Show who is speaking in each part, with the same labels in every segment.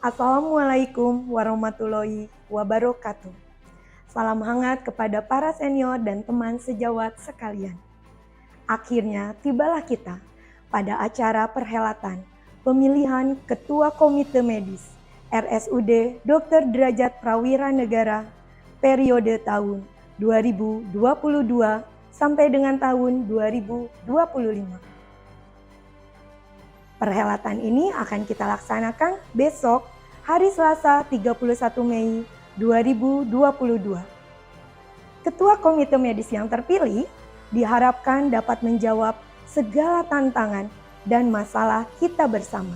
Speaker 1: Assalamualaikum warahmatullahi wabarakatuh. Salam hangat kepada para senior dan teman sejawat sekalian. Akhirnya tibalah kita pada acara perhelatan pemilihan Ketua Komite Medis RSUD Dr. Derajat Prawira Negara periode tahun 2022 sampai dengan tahun 2025. Perhelatan ini akan kita laksanakan besok, hari Selasa 31 Mei 2022. Ketua Komite Medis yang terpilih diharapkan dapat menjawab segala tantangan dan masalah kita bersama.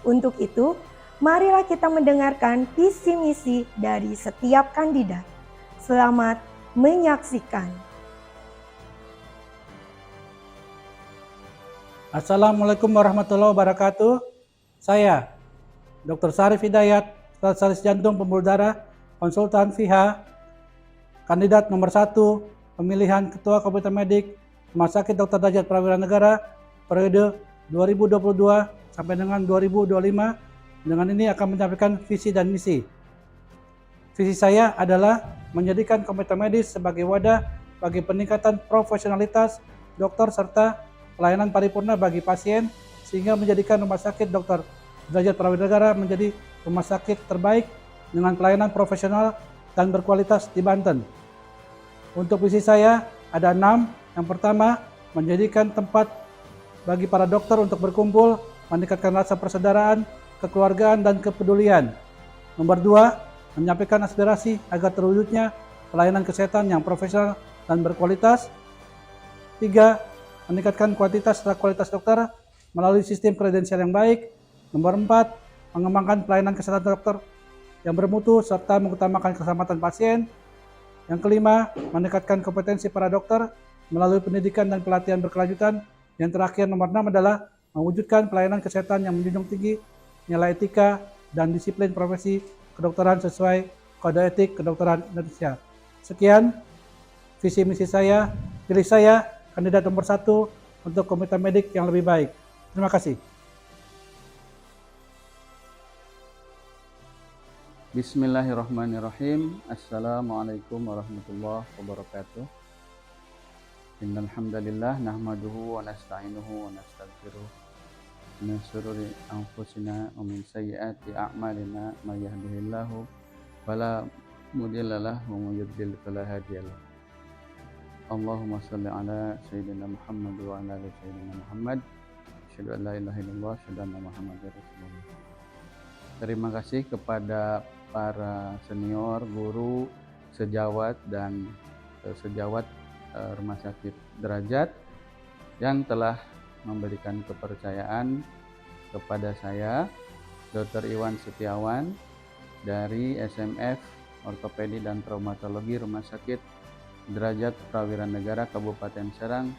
Speaker 1: Untuk itu, marilah kita mendengarkan visi misi dari setiap kandidat. Selamat menyaksikan.
Speaker 2: Assalamualaikum warahmatullahi wabarakatuh. Saya, Dr. Syarif Hidayat, spesialis jantung pembuluh darah, konsultan FIHA, kandidat nomor 1, pemilihan Ketua Komite Medik Rumah Sakit Dr. Derajat Prawira Negara, periode 2022 sampai dengan 2025. Dengan ini akan menyampaikan visi dan misi. Visi saya adalah menjadikan komite medis sebagai wadah bagi peningkatan profesionalitas dokter serta pelayanan paripurna bagi pasien, sehingga menjadikan Rumah Sakit Dr. Derajat Prawira Negara menjadi rumah sakit terbaik dengan pelayanan profesional dan berkualitas di Banten. Untuk visi saya ada 6. Yang pertama, menjadikan tempat bagi para dokter untuk berkumpul, meningkatkan rasa persaudaraan, kekeluargaan, dan kepedulian. Nomor 2, menyampaikan aspirasi agar terwujudnya pelayanan kesehatan yang profesional dan berkualitas. 3, meningkatkan kuantitas serta kualitas dokter melalui sistem kredensial yang baik. Nomor 4, mengembangkan pelayanan kesehatan dokter yang bermutu serta mengutamakan keselamatan pasien. Yang kelima, meningkatkan kompetensi para dokter melalui pendidikan dan pelatihan berkelanjutan. Yang terakhir, nomor 6 adalah mewujudkan pelayanan kesehatan yang menjunjung tinggi nilai etika dan disiplin profesi kedokteran sesuai kode etik kedokteran Indonesia. Sekian visi misi saya. Pilih saya kandidat nomor 1 untuk komite medik yang lebih baik. Terima kasih.
Speaker 3: Bismillahirrahmanirrahim. Assalamualaikum warahmatullahi wabarakatuh. Innal hamdalillah nahmaduhu wa nasta'inuhu wa nastaghfiruh min shururi anfusina wa min sayyiati a'malina may yahdihillahu fala mudilla lahu wa may yudlil fala hadiyalah. Allahumma shalli ala sayyidina Muhammad wa ala ali sayyidina Muhammad. Asyhadu an la ilaha illallah, asyhadu anna Muhammadar Rasulullah. Terima kasih kepada para senior, guru, sejawat dan sejawat Rumah Sakit Derajat yang telah memberikan kepercayaan kepada saya, Dr. Iwan Setiawan dari SMF Ortopedi dan Traumatologi Rumah Sakit Derajat Prawira Negara Kabupaten Serang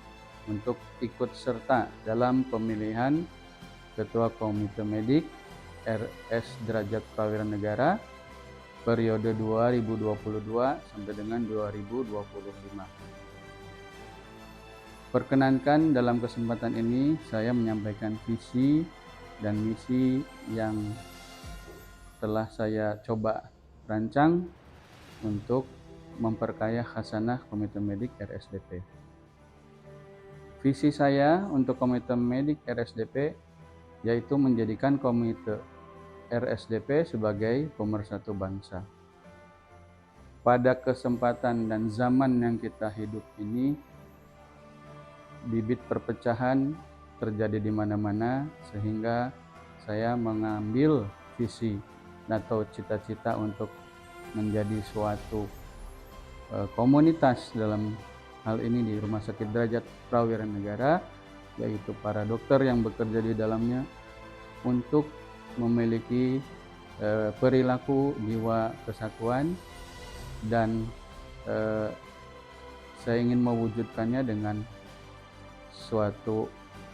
Speaker 3: untuk ikut serta dalam pemilihan Ketua Komite Medik RS Derajat Prawira Negara periode 2022 sampai dengan 2025. Perkenankan dalam kesempatan ini saya menyampaikan visi dan misi yang telah saya coba rancang untuk memperkaya khasanah Komite Medik RSDP. Visi saya untuk Komite Medik RSDP yaitu menjadikan Komite RSDP sebagai pemersatu bangsa. Pada kesempatan dan zaman yang kita hidup ini, bibit perpecahan terjadi di mana-mana, sehingga saya mengambil visi atau cita-cita untuk menjadi suatu komunitas dalam hal ini di Rumah Sakit Derajat Prawira Negara, yaitu para dokter yang bekerja di dalamnya untuk memiliki perilaku jiwa kesatuan dan saya ingin mewujudkannya dengan suatu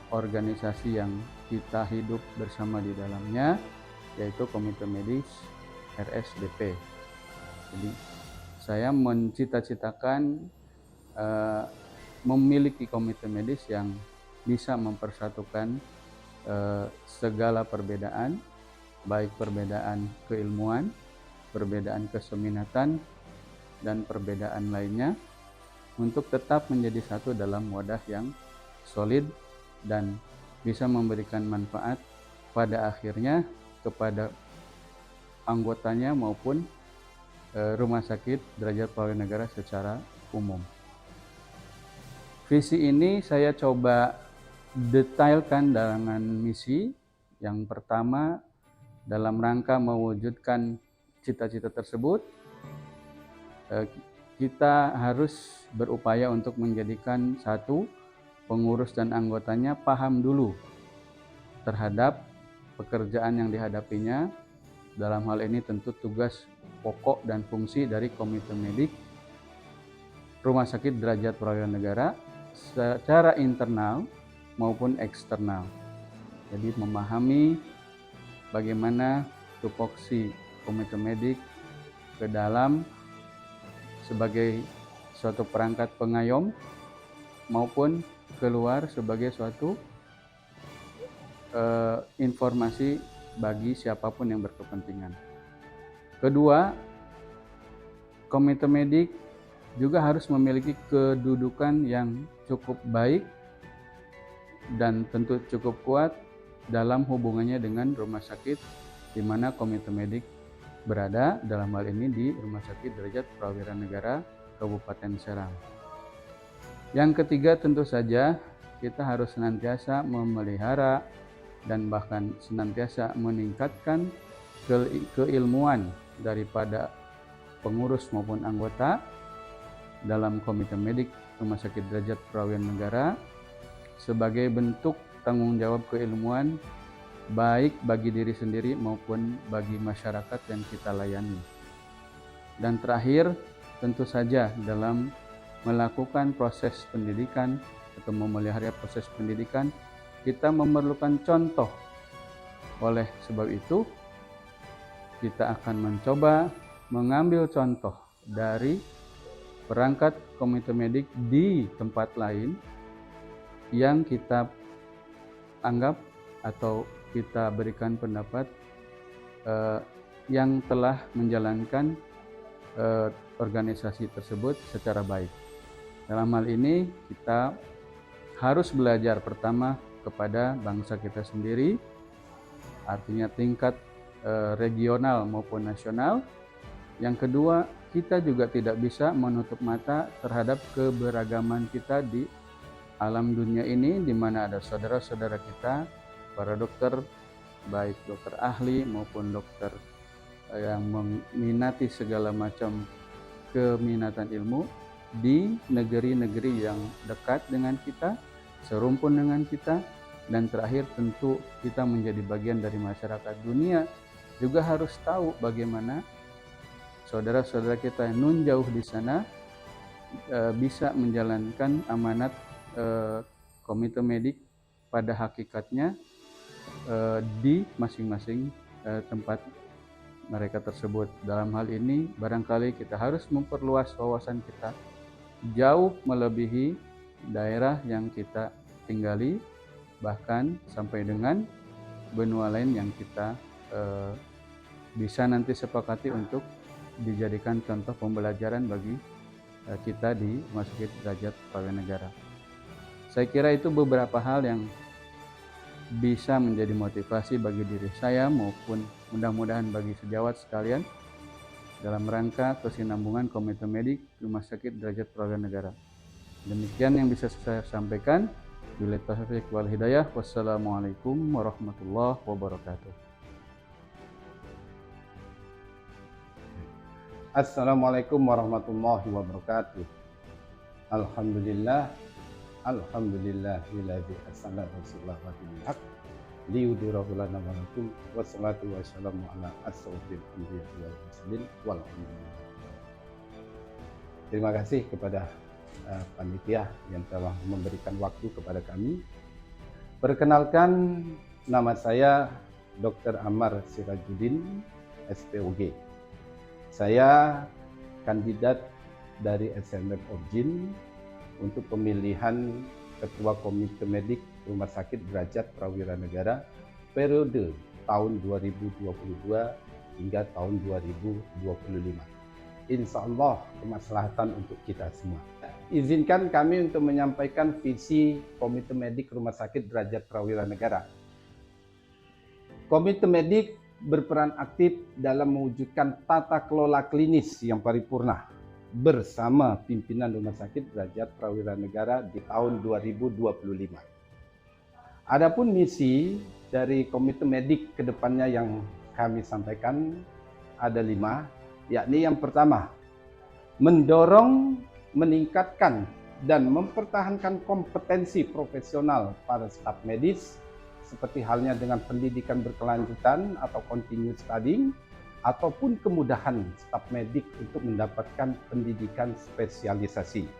Speaker 3: organisasi yang kita hidup bersama di dalamnya, yaitu Komite Medis RSDP. Jadi saya mencita-citakan memiliki komite medis yang bisa mempersatukan segala perbedaan baik perbedaan keilmuan, perbedaan keseminatan, dan perbedaan lainnya, untuk tetap menjadi satu dalam wadah yang solid dan bisa memberikan manfaat pada akhirnya kepada anggotanya maupun Rumah Sakit Derajat Pegawai Negara secara umum. Visi ini saya coba detailkan dengan misi. Yang pertama, dalam rangka mewujudkan cita-cita tersebut, kita harus berupaya untuk menjadikan satu, pengurus dan anggotanya paham dulu terhadap pekerjaan yang dihadapinya. Dalam hal ini tentu tugas pokok dan fungsi dari Komite Medik Rumah Sakit Derajat Perwakilan Negara secara internal maupun eksternal. Jadi memahami bagaimana tupoksi Komite Medik ke dalam sebagai suatu perangkat pengayom maupun keluar sebagai suatu informasi bagi siapapun yang berkepentingan. Kedua, Komite Medik juga harus memiliki kedudukan yang cukup baik dan tentu cukup kuat dalam hubungannya dengan rumah sakit di mana Komite Medik berada, dalam hal ini di Rumah Sakit Derajat Prawira Negara Kabupaten Serang. Yang ketiga, tentu saja kita harus senantiasa memelihara dan bahkan senantiasa meningkatkan keilmuan daripada pengurus maupun anggota dalam Komite Medik Rumah Sakit Derajat Prawira Negara sebagai bentuk tanggung jawab keilmuan baik bagi diri sendiri maupun bagi masyarakat yang kita layani. Dan terakhir, tentu saja dalam melakukan proses pendidikan atau memelihara proses pendidikan, kita memerlukan contoh. Oleh sebab itu, kita akan mencoba mengambil contoh dari perangkat Komite Medik di tempat lain yang kita anggap atau kita berikan pendapat yang telah menjalankan organisasi tersebut secara baik. Dalam hal ini kita harus belajar pertama kepada bangsa kita sendiri, artinya tingkat regional maupun nasional. Yang kedua, kita juga tidak bisa menutup mata terhadap keberagaman kita di alam dunia ini, di mana ada saudara-saudara kita, para dokter, baik dokter ahli maupun dokter yang meminati segala macam keminatan ilmu di negeri-negeri yang dekat dengan kita, serumpun dengan kita, dan terakhir tentu kita menjadi bagian dari masyarakat dunia juga harus tahu bagaimana saudara-saudara kita yang nun jauh di sana bisa menjalankan amanat Komite Medik pada hakikatnya di masing-masing tempat mereka tersebut. Dalam hal ini barangkali kita harus memperluas wawasan kita jauh melebihi daerah yang kita tinggali, bahkan sampai dengan benua lain yang kita bisa nanti sepakati untuk dijadikan contoh pembelajaran bagi kita di Rumah Sakit Derajat Pegawai Negara. Saya kira itu beberapa hal yang bisa menjadi motivasi bagi diri saya maupun mudah-mudahan bagi sejawat sekalian dalam rangka kesinambungan Komite Medik Rumah Sakit Derajat Pegawai Negara. Demikian yang bisa saya sampaikan. Billahi taufiq wal hidayah. Wassalamualaikum warahmatullahi wabarakatuh.
Speaker 4: Assalamualaikum warahmatullahi wabarakatuh. Alhamdulillah, alhamdulillahilladzi arsala rasulahu bil haqq liyudhhirahu 'alal dini wassalatu wassalamu ala asyrofil anbiya'i wal mursalin walhamdulillah. Terima kasih kepada panitia yang telah memberikan waktu kepada kami. Perkenalkan, nama saya Dr. Ammar Sirajuddin, SPOG. Saya kandidat dari SNM Orjin untuk pemilihan Ketua Komite Medik Rumah Sakit Derajat Prawira Negara periode tahun 2022 hingga tahun 2025. Insya Allah kemaslahatan untuk kita semua. Izinkan kami untuk menyampaikan visi Komite Medik Rumah Sakit Derajat Prawira Negara. Komite Medik berperan aktif dalam mewujudkan tata kelola klinis yang paripurna bersama pimpinan Rumah Sakit Derajat Prawira Negara di tahun 2025. Adapun misi dari Komite Medik ke depannya yang kami sampaikan ada 5, yakni yang pertama, mendorong, meningkatkan, dan mempertahankan kompetensi profesional para staf medis, seperti halnya dengan pendidikan berkelanjutan atau continuous studying, ataupun kemudahan staf medik untuk mendapatkan pendidikan spesialisasi.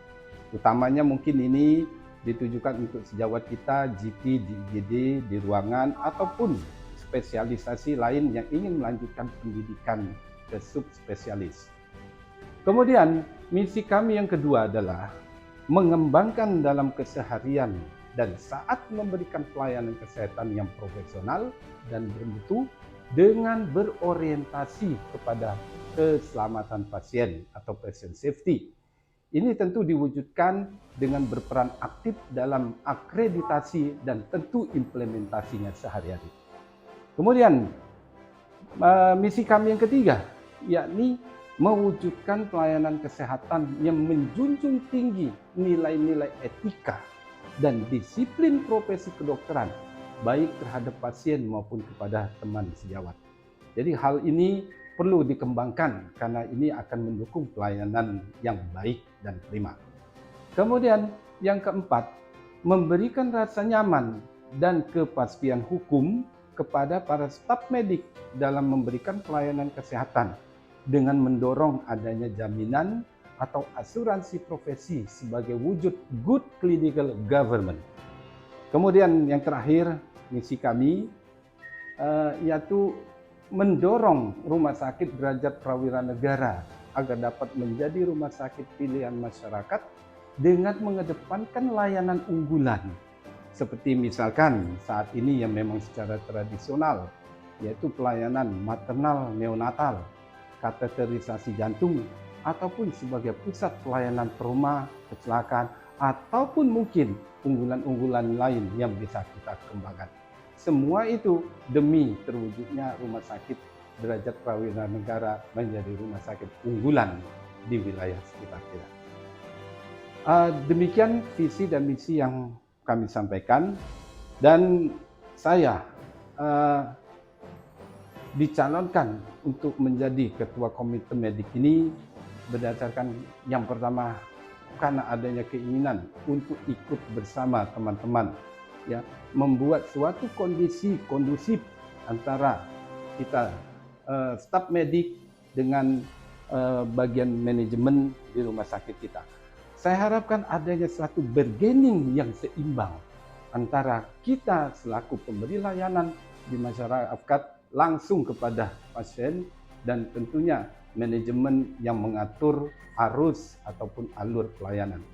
Speaker 4: Utamanya mungkin ini ditujukan untuk sejawat kita, GP, di IGD, di ruangan, ataupun spesialisasi lain yang ingin melanjutkan pendidikan ke subspesialis. Kemudian, misi kami yang kedua adalah mengembangkan dalam keseharian dan saat memberikan pelayanan kesehatan yang profesional dan bermutu dengan berorientasi kepada keselamatan pasien atau patient safety. Ini tentu diwujudkan dengan berperan aktif dalam akreditasi dan tentu implementasinya sehari-hari. Kemudian, misi kami yang ketiga, yakni mewujudkan pelayanan kesehatan yang menjunjung tinggi nilai-nilai etika dan disiplin profesi kedokteran, baik terhadap pasien maupun kepada teman sejawat. Jadi hal ini perlu dikembangkan karena ini akan mendukung pelayanan yang baik dan prima. Kemudian yang keempat, memberikan rasa nyaman dan kepastian hukum kepada para staf medik dalam memberikan pelayanan kesehatan dengan mendorong adanya jaminan atau asuransi profesi sebagai wujud good clinical government. Kemudian yang terakhir, misi kami yaitu mendorong Rumah Sakit Derajat Prawira Negara agar dapat menjadi rumah sakit pilihan masyarakat dengan mengedepankan layanan unggulan. Seperti misalkan saat ini yang memang secara tradisional, yaitu pelayanan maternal neonatal, kateterisasi jantung, ataupun sebagai pusat pelayanan trauma, kecelakaan, ataupun mungkin unggulan-unggulan lain yang bisa kita kembangkan. Semua itu demi terwujudnya Rumah Sakit Derajat Prawira Negara menjadi rumah sakit unggulan di wilayah sekitar kita. Demikian visi dan misi yang kami sampaikan, dan saya dicalonkan untuk menjadi ketua komite medik ini berdasarkan yang pertama karena adanya keinginan untuk ikut bersama teman-teman ya membuat suatu kondisi kondusif antara kita staf medik dengan bagian manajemen di rumah sakit kita. Saya harapkan adanya suatu bargaining yang seimbang antara kita selaku pemberi layanan di masyarakat langsung kepada pasien dan tentunya manajemen yang mengatur arus ataupun alur pelayanan.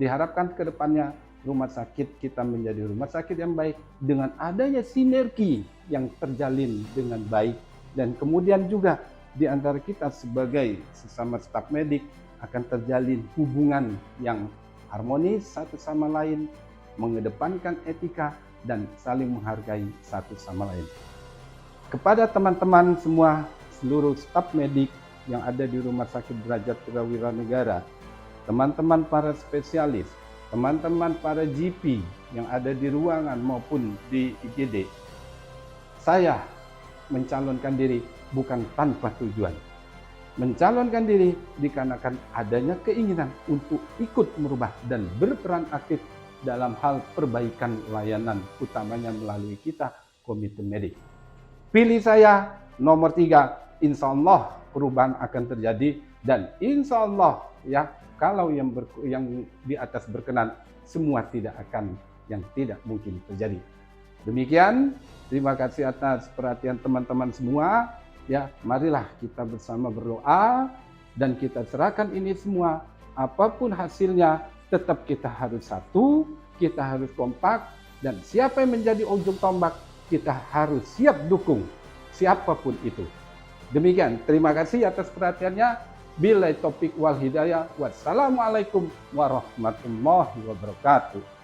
Speaker 4: Diharapkan ke depannya rumah sakit kita menjadi rumah sakit yang baik dengan adanya sinergi yang terjalin dengan baik, dan kemudian juga di antara kita sebagai sesama staf medik akan terjalin hubungan yang harmonis satu sama lain, mengedepankan etika dan saling menghargai satu sama lain. Kepada teman-teman semua, seluruh staf medik yang ada di Rumah Sakit Derajat Prawira Negara, teman-teman para spesialis, teman-teman para GP yang ada di ruangan maupun di IGD, saya mencalonkan diri bukan tanpa tujuan. Mencalonkan diri dikarenakan adanya keinginan untuk ikut merubah dan berperan aktif dalam hal perbaikan layanan, utamanya melalui kita, komite medik. Pilih saya nomor 3, insya Allah perubahan akan terjadi, dan insya Allah ya kalau yang di atas berkenan, semua tidak akan yang tidak mungkin terjadi. Demikian, terima kasih atas perhatian teman-teman semua. Ya, marilah kita bersama berdoa dan kita serahkan ini semua. Apapun hasilnya, tetap kita harus satu, kita harus kompak, dan siapa yang menjadi ujung tombak, kita harus siap dukung siapapun itu. Demikian, terima kasih atas perhatiannya. Billahi taufik wal hidayah. Wassalamualaikum warahmatullahi wabarakatuh.